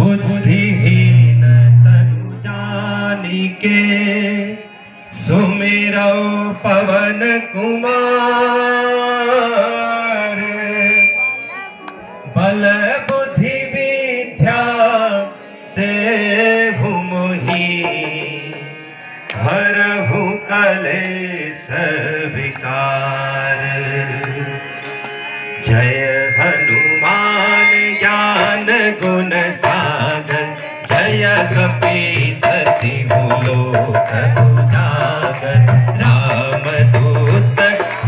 बुद्धिहीन तनु जानिके सुमिरौ पवन कुमार। बल बुद्धि विद्या देहु मोहि हरहु कलेश विकार। जय हनुमान ज्ञान गुण सागर जय कपीसति लोक उजागर। रामदूत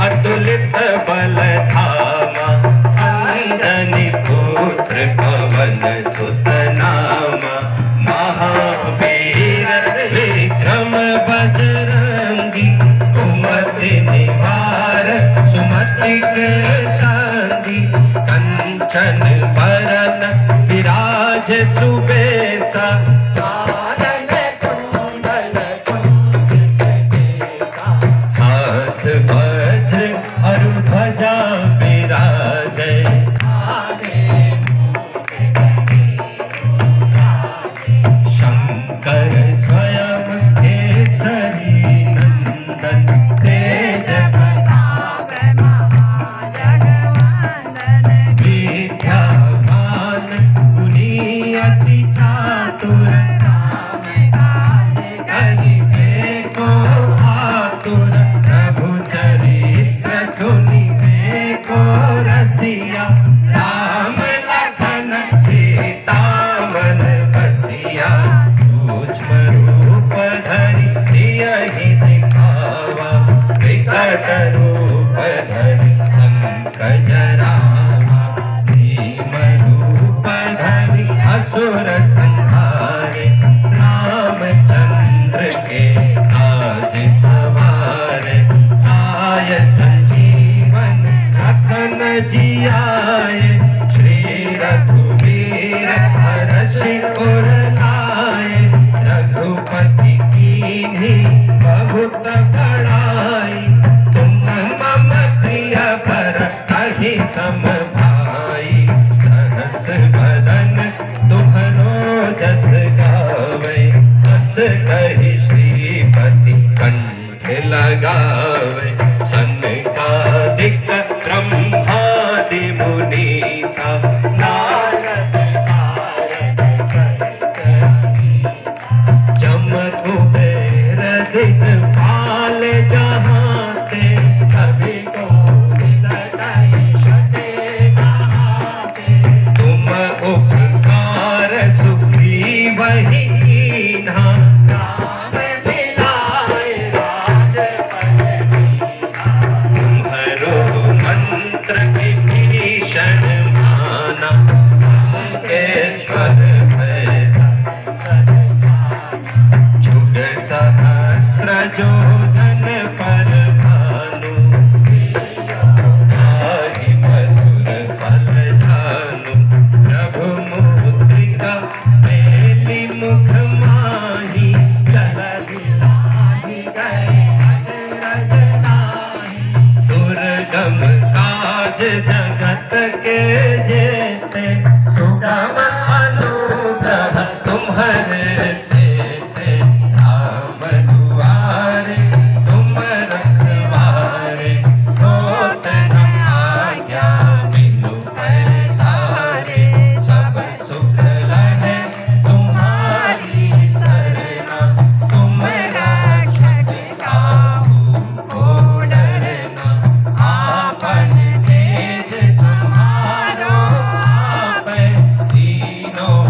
अतुलित बल धामा अंजनी पुत्र पवन सुत नामा। महावीर विक्रम बजरंगी कुमति निवार सुमति के संगी। कंचन वरन विराज सुबेसा कानन कुंडल कुंचित केसा। हाथ वज्र और ध्वजा विराजे शंकर स्वयं केसरी नंदन। तेज प्रताप महाजगवंदन। विद्यावान गुणी अति चातुर राम काज करिबे को आतुर। प्रभु चरित्र सुनिबे को रसिया राम लखन सीता मन बसिया। सूक्ष्म रूप धरि सियहि दिखावा विकट रूप धरि संकट रामा। भीम रूप धरि असुर संहारे रामचंद्र के काज सवारे। आय संजीवन लखन जियाए श्री रघुवीर हरषि उर लाए। रघुपति कीन्ही बहुत बड़ाई तुम मम प्रिय भरतहि सम भाई। सहस बदन तुम्हरो जस गावे हस कहि श्रीपति कंठ लगावे। सनकादिक ब्रह्मादि मुनीसा नारद सारद सहित जम कुबेर दिखपाल जहाते। कवि कोविद कहि सके कहाते। तुम उपकार सुग्रीवहि कीन्हा राम मिलाए राजपद दीन्हा। तुम्हरो मंत्र विभीषण माना लंकेश्वर भय संकट काना। जुग सहस्त्र योजन पर भानु ताहि मधुर फल धानु। प्रभु मुद्रिका मेलि मुख माहि जलधि लाहि गए अचरज नाहि। दुर्गम काज जगत के जेते सुगम अनुग्रह तुम्हरे तेते। राम दुआरे तुम रखवारे होत न आज्ञा बिनु पैसारे। सब सुख लहे तुम्हारी सरना तुम रक्षक काहू को डरना। आपन तेज संहारो आपै तीनों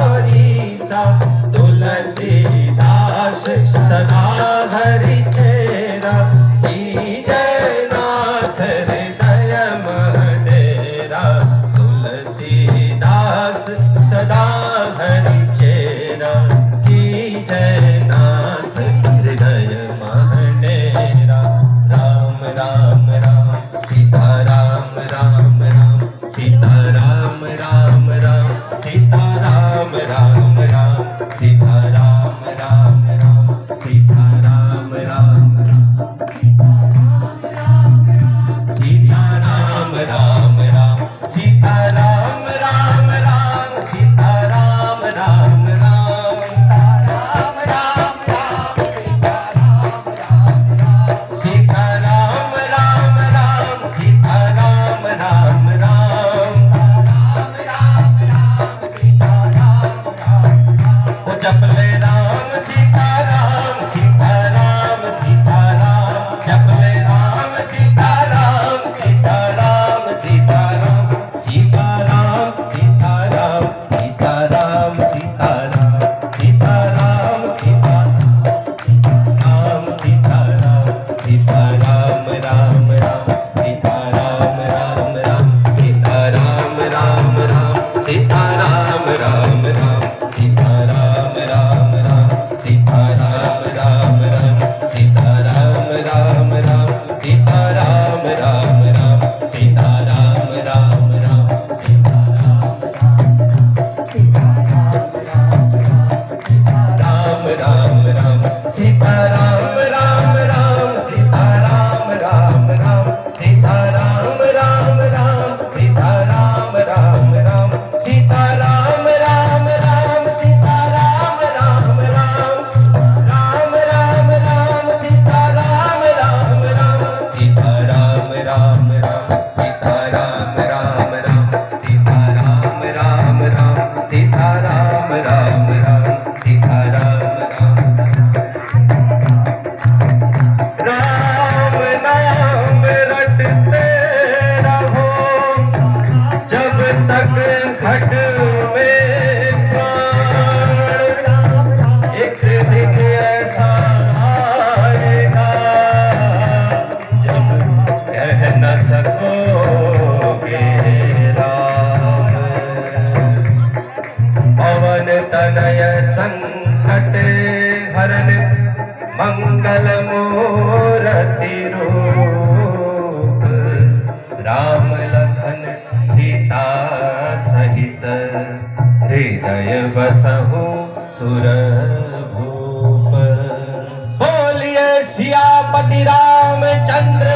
मोरी सा तुलसीदास सदा हरि चेरा कीजय नाथ हृदय मह डेरा तुलसीदास सदा हरि चेरा कीजय नाथ हृदय मह डेरा। राम राम राम सीता राम राम राम सीता राम राम राम सीता राम राम राम सीता राम राम राम सीता राम राम राम सीता राम राम राम सीता राम राम राम सीता राम राम राम सीता राम राम राम सीता राम राम राम ओ जपले राम सीता राम सीता राम सीता राम जपले राम सीता राम सीता राम सीता राम सीता राम सीता राम सीता राम सीता राम सीता राम सीता राम सीता राम सीता राम राम राम सीता राम राम राम सीता राम राम राम सीता राम राम राम सीता राम राम राम सीता राम राम राम सीता राम राम राम सीता राम राम राम सीता राम राम राम सीता राम राम राम सीता राम राम राम सीता राम राम राम सीता राम राम राम सीता राम राम राम सीता राम राम राम सीता राम राम राम राम राम राम सीता राम राम राम सीता राम राम राम सीता राम राम राम सीता राम राम राम सीता राम राम राम सीता राम राम राम नाम रटते रहो जब तक घट में प्राण एक दिन ऐसा आएगा जब कह न सकोगे राम। पवन तनय संकट हरन मंगल मूर्ति रूप राम लखन सीता सहित हृदय बसहु सुर भूप। बोलिए सियापति रामचंद्र